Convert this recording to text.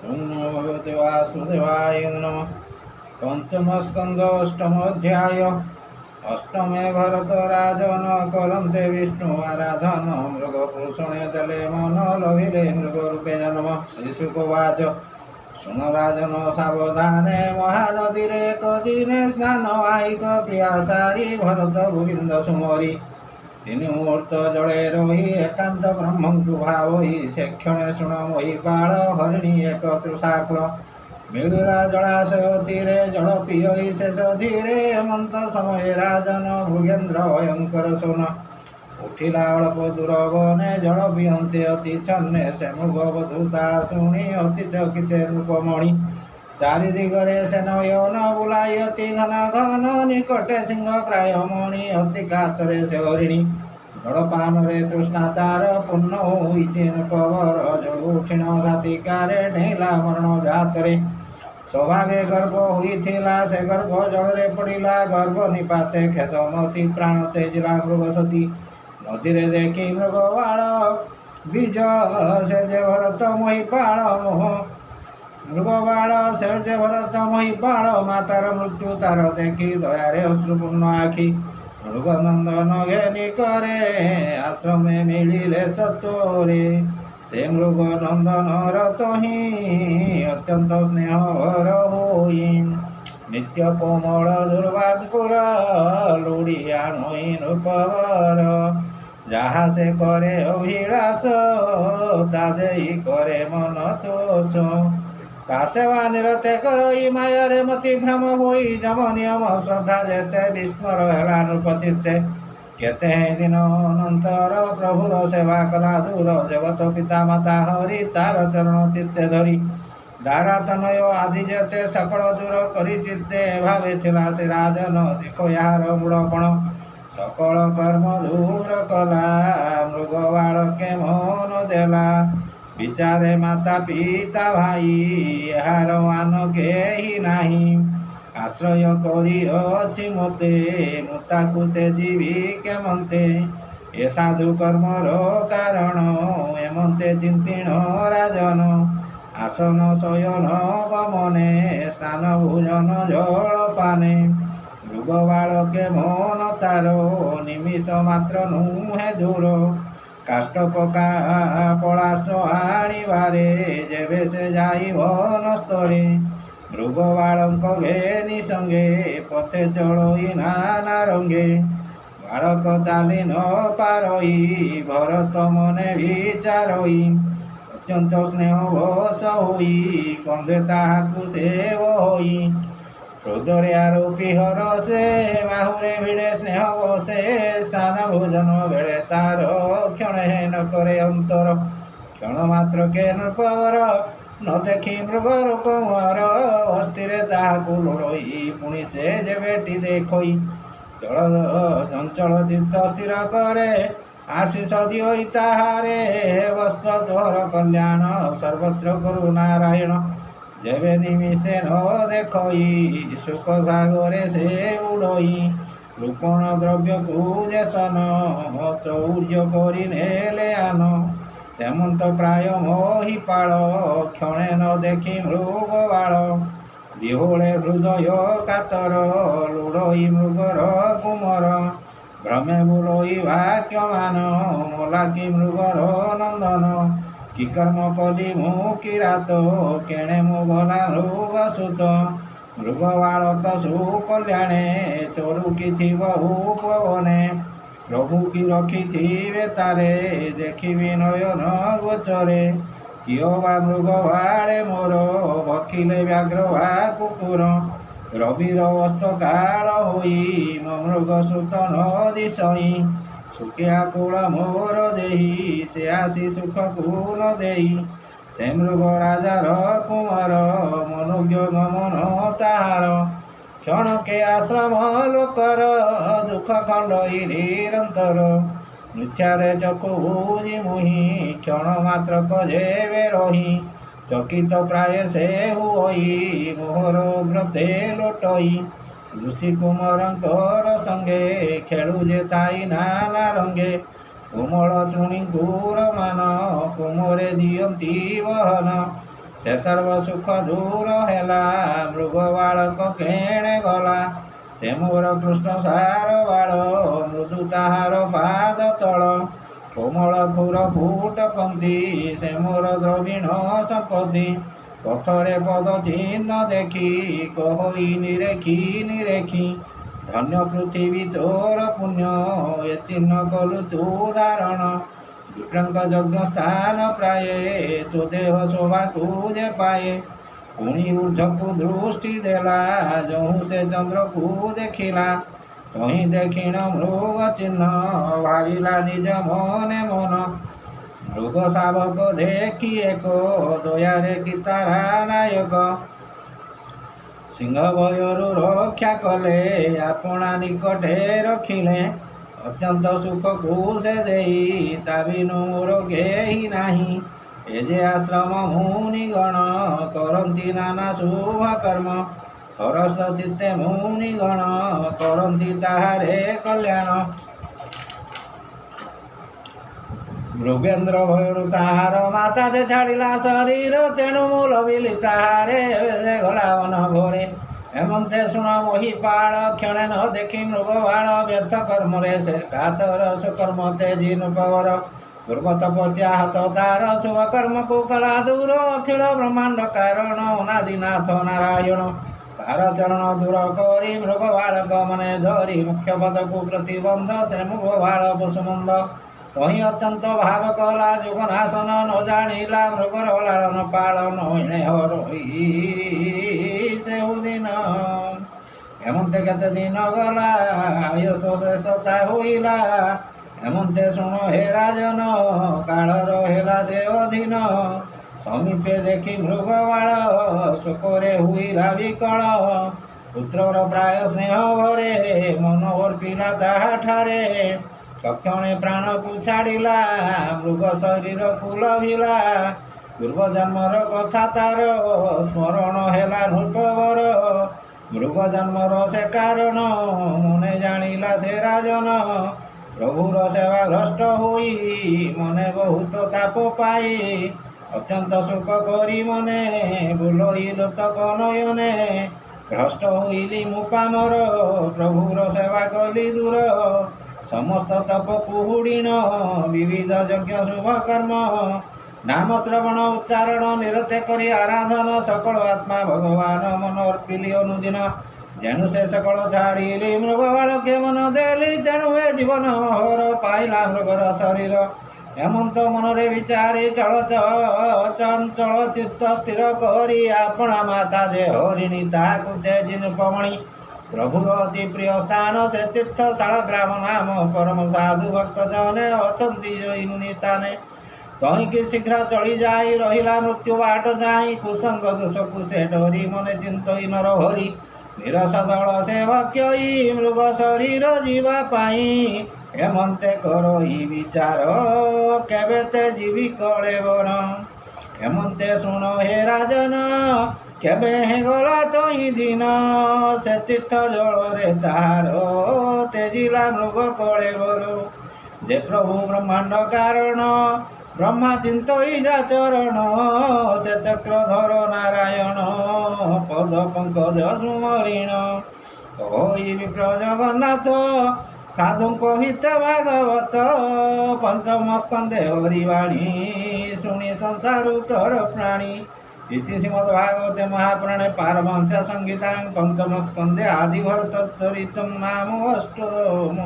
ओं नमो भगवते वासुदेवाय नमः। पंचमस्कन्धोऽष्टमोऽध्याय। अष्टमे भरत राजन करन्ते विष्णु आराधन मृगभूषणे दले मन लभिले मृगरूपे जन्म। श्रीशुकोवाच शुण राजन सावधाने महानदीरे कदिने स्नान आहिक क्रिया सारी भरत गोविंद सुमरी तीन मुहूर्त जड़े रही एकांत ब्रह्मंकु भावई से क्षणे शुण महिपाल हरिणी एक तृषाकुल मिलिला जलाशय तीरे जल पियई शेष धीरे हेमंत समय राजन भृगेन्द्र भयंकर सुन उठिला अल्प दूर बने जल पियंते अति छन्ने से मृगवधूता शुणी अति चकिते रूपमणि चारि दिगरे से नयन बुलाई अति घन घन निकटे सिंह प्राय मणि अति कातरे से हरिणी जलपान रे तृष्णा तार पूर्ण होइछि नृपवर जल उठिन रातिकारे ढेला मरण जातरे स्वभावे गर्भ होइथिला से गर्भ जलरे पड़िला गर्भ निपाते खेतमती प्राण तेजिला मृगसती नदी रे देखी मृगवाळ बीज से जे भरत महिपाल मृगवाळ से जे भरत महिपाल मातार मृत्यु तार देखी दयारे अश्रुपूर्ण आखि मृगनंदन घेनी करे आश्रमे मिलिले सत्वरे से मृगनंदन रतहि अत्यंत स्नेहर होई नित्य कोमल दुर्वांकुर लुड़ी आणोई नृपवर जहा से करे अभिलाष तादेई करे मन तोष कासेवा निरते करई मायारे मति भ्रम होई जम नियम श्रद्धा जेते विस्मर हेला नृपचित्ते केते दिन अनंतर प्रभुर सेवा कला दूर जगत पिता माता हरि तार चरण चित्ते धरी दारा तनय आदि जेते सकल दूर करी चित्ते भावे थिला से राजन देखो यार मूढ़पण सकल कर्म दूर कला मृगवाळ के मोहन देला विचारे माता पिता भाई यार मान केही नाही आश्रय करी अछि मते मुताकु तेजीवी केमंते ए साधु कर्मर कारण एमंते चिंतिण राजन आसन शयन गमने स्नान भोजन जल पाने मृगवाळ के मोहन तारो निमिष मात्र नुहे दूर काष्ट पका पलाश आनिबारे जेबे से जाई वनस्तरे मृगवाळंक घेनी संगे पथे चलोई नाना रंगे बालक चाली न पारई भरत मने विचारई अत्यंत स्नेह वश होई कंधे ताहाकु सेव होई हृदय आरोपी हर से बाहुरे भिड़े स्नेह बसे स्नान भोजन बेले तार क्षण न करे अंतर क्षण मात्र के नृपवर न देखी मृग रूपमर हस्तिरे ताहाकु लोड़ई पुणी से जे बेटी देखई जल चंचल चित्त स्थिर करे आशीष दिओई ताहारे वत्स तोहर कल्याण सर्वत्र गुरु नारायण जेबे निमिषे न देखई सुख सागरे से उड़ई लुपण द्रव्य को जेसन चौर्य करी नेले आन तेमंत प्राय महिपाल क्षणे न देखी मृगवाळ विहोळे हृदय कातर लुड़ई मृगर कुमर भ्रमे बुलई वाक्यमान मोलाकी मृगर नंदन कि कर्म कली मु किरात केणे मु गला मृग सुत मृगवाळ पशु कल्याणे चोरु कि बहु पवने प्रभु की रखी थिवे तारे देखिबि नयन गोचरे कियो बा मृगवाळे मोर भकिले व्याघ्र वा कुकुर रविर अस्त काल होई मृग सुत न दिशई सुखिया कूल मोर देही से आसी सुख कूल देई से मृग राजार कुमार मनुज्ञ गमन ताहार क्षण के आश्रम लोकर दुख खंडई निरंतर मिथ्यारे चकु बुझी मुहि क्षण मात्र जेबे रही चकित प्राय से हुई मोहर व्रते लोटई ऋषि कुमारंकर संगे खेलु जे ताई नाना रंगे कोमल तृणी गुर मान कुमरे दियंती वहन ସେ ସର୍ବ ସୁଖ ଦୂର ହେଲା, ମୃଗ ବାଳକ କେଣେ ଗଲା। ସେ ମୋର କୃଷ୍ଣ ସାର ବାଳ, ମୃଦୁ ତାହାର ପାଦ ତଳ। କୋମଳ ଖୁର ଫୁଟ ପନ୍ତି, ସେ ମୋର ଦ୍ରବିଣ ସମ୍ପତ୍ତି। ପଥରେ ପଦ ଚିହ୍ନ ଦେଖି, କହଇ ନିରେଖି ନିରେଖି। ଧନ୍ୟ ପୃଥିବୀ ତୋର ପୁଣ୍ୟ, ଏ ଚିହ୍ନ କଲୁ ତୁ ଧାରଣ। ବିପ୍ରଙ୍କ ଯଜ୍ଞ ସ୍ଥାନ ପ୍ରାୟେ, ତୋ ଦେହ ଶୋଭାକୁ ଯେ ପାଏ। ପୁଣି ଉର୍ଦ୍ଧ୍ୱକୁ ଦୃଷ୍ଟି ଦେଲା, ଯହୁଁ ସେ ଚନ୍ଦ୍ରକୁ ଦେଖିଲା। ତହିଁ ଦେଖିଣ ମୃଗ ଚିହ୍ନ, ଭାବିଲା ନିଜ ମନେ ମନ। ମୃଗ ଶାବକ ଦେଖି ଏକ, ଦୟାରେ କି ତାରା ନାୟକ। ସିଂହ ଭୟରୁ ରକ୍ଷା କଲେ, ଆପଣା ନିକଟେ ରଖିଲେ। ଅତ୍ୟନ୍ତ ସୁଖକୁ ସେ ଦେଇ, ତା ବିନୁ ମୋର କେହି ନାହିଁ। ଏ ଯେ ଆଶ୍ରମ ମୁନିଗଣ, କରନ୍ତି ନାନା ଶୁଭ କର୍ମ। ହରଷ ଚିତ୍ତେ ମୁନିଗଣ, କରନ୍ତି ତାହାରେ କଲ୍ୟାଣ। ମୃଗେନ୍ଦ୍ର ଭୟରୁ ତାହାର ମାତା ଯେ ଛାଡ଼ିଲା ଶରୀର, ତେଣୁ ମୁଁ ଲଭିଲି ତାହାରେ ସେ ଗଲା ବନ ଘୋରେ। ଏମନ୍ତେ ଶୁଣ ମହିପାଳ, କ୍ଷଣେ ନ ଦେଖି ମୃଗ ବାଳ। ବ୍ୟର୍ଥ କର୍ମରେ ସେ କାତର, ସୁକର୍ମ ତେଜି ନୃପବର। ପୂର୍ବ ତପସ୍ୟା ହତ ତାର, ଶୁଭ କର୍ମକୁ କଲା ଦୂର। ଅଖିଳ ବ୍ରହ୍ମାଣ୍ଡ କାରଣ, ଅନାଦିନାଥ ନାରାୟଣ। ତାର ଚରଣ ଦୂର କରି, ମୃଗ ବାଳକ ମନେ ଧରି। ମୁଖ୍ୟ ପଦକୁ ପ୍ରତିବନ୍ଧ, ସେ ମୃଗ ବାଳ ପଶୁମନ୍ଦ। ତହିଁ ଅତ୍ୟନ୍ତ ଭାବ କଲା, ଯୁଗନାଶନ ନ ଜାଣିଲା। ମୃଗର ଲାଳନ ପାଳନ, ଏଣେ ହରଇ ସେହୁଦିନ। ଏମନ୍ତେ କେତେ ଦିନ ଗଲା, ଆୟୁଷ ଶେଷତା ହୋଇଲା। ଏମନ୍ତେ ଶୁଣ ହେ ରାଜନ, କାଳର ହେଲା ସେ ଅଧୀନ। ସମୀପେ ଦେଖି ମୃଗ ବାଳ, ଶୋକରେ ହୁଇଲା ବିକଳ। ପୁତ୍ରର ପ୍ରାୟ ସ୍ନେହ ଭରେ, ମନ ଅର୍ପିଲା ତାହାଠାରେ। ତକ୍ଷଣେ ପ୍ରାଣକୁ ଛାଡ଼ିଲା, ମୃଗ ଶରୀରକୁ ଲଭିଲା। ପୂର୍ବ ଜନ୍ମର କଥା ତାର, ସ୍ମରଣ ହେଲା ନୃପବର। ମୃଗ ଜନ୍ମର ସେ କାରଣ, ମନେ ଜାଣିଲା ସେ ରାଜନ। ପ୍ରଭୁର ସେବା ଭ୍ରଷ୍ଟ ହୋଇ, ମନେ ବହୁତ ତାପ ପାଇ। ଅତ୍ୟନ୍ତ ଶୋକ କରି ମନେ, ବୁଲଇଲୁ ତକ ନୟନେ। ଭ୍ରଷ୍ଟ ହୋଇଲି ମୁଁ ପାମର, ପ୍ରଭୁର ସେବା କଲି ଦୂର। ସମସ୍ତ ତପ କୁହୁଡ଼ିଣ, ବିବିଧ ଯଜ୍ଞ ଶୁଭ କର୍ମ। ନାମ ଶ୍ରବଣ ଉଚ୍ଚାରଣ, ନିରତେ କରି ଆରାଧନ। ସକଳ ଆତ୍ମା ଭଗବାନ, ମନ ଅର୍ପିଲି ଅନୁଦିନ। ଯେଣୁ ସେ ସକଳ ଛାଡ଼ିଲି, ମୃଗ ବାଳକେ ମନ ଦେଲି। ତେଣୁ ଏ ଜୀବନ ମୋହର, ପାଇଲା ମୃଗର ଶରୀର। ଏମନ୍ତ ମନରେ ବିଚାରି, ଚଞ୍ଚଳ ଚିତ୍ତ ସ୍ଥିର କରି। ଆପଣା ମାତା ଯେ ହରିଣୀ, ତାହାକୁ ତେଜି ନୃପମଣି। ପ୍ରଭୁର ଅତି ପ୍ରିୟ ସ୍ଥାନ ସେ ତୀର୍ଥ ଶାଳଗ୍ରାମ ନାମ। ପରମ ସାଧୁ ଭକ୍ତ ଜନେ ଅଛନ୍ତି ଜୈନୁନି ସ୍ଥାନେ। ତହିଁକି ଶୀଘ୍ର ଚଳି ଯାଇ, ରହିଲା ମୃତ୍ୟୁ ବାଟ ଯାଇ। କୁସଙ୍ଗ ଦୋଷକୁ ସେ ଡରି, ମନେ ଚିନ୍ତଇ ନର ହରି। ନିରସ ଦଳ ସେ ଭକ୍ଷଇ, ମୃଗ ଶରୀର ଯିବା ପାଇଁ। ଏମନ୍ତେ କରଇ ବିଚାର, କେବେ ତେ ଯିବି କଳେବର। ଏମନ୍ତେ ଶୁଣ ହେ ରାଜନ, କେବେ ଗଲା ତହିଁ ଦିନ। ସେ ତୀର୍ଥ ଜଳରେ ତାହାର, ତେଜିଲା ମୃଗ କଳେବର। ଯେ ପ୍ରଭୁ ବ୍ରହ୍ମାଣ୍ଡ କାରଣ, ବ୍ରହ୍ମା ଚିନ୍ତଇ ଯା ଚରଣ। ସେ ଚକ୍ରଧର ନାରାୟଣ, ପଦ ପଙ୍କଜ ସୁମରିଣ। କହି ବିପ୍ର ଜଗନ୍ନାଥ, ସାଧୁଙ୍କ ହିତ ଭାଗବତ। ପଞ୍ଚମ ସ୍କନ୍ଧେ ହରିବାଣୀ, ଶୁଣି ସଂସାରୁ ତର ପ୍ରାଣୀ। ଇତି ଶ୍ରୀମଦ୍ ଭାଗବତେ ମହାପୁରାଣେ ପାରମହଂସ୍ୟ ସଂହିତାଂ, ପଞ୍ଚମ ସ୍କନ୍ଧେ ଆଦି ଭରତ ଚରିତମ୍ ନାମ ଅଷ୍ଟମ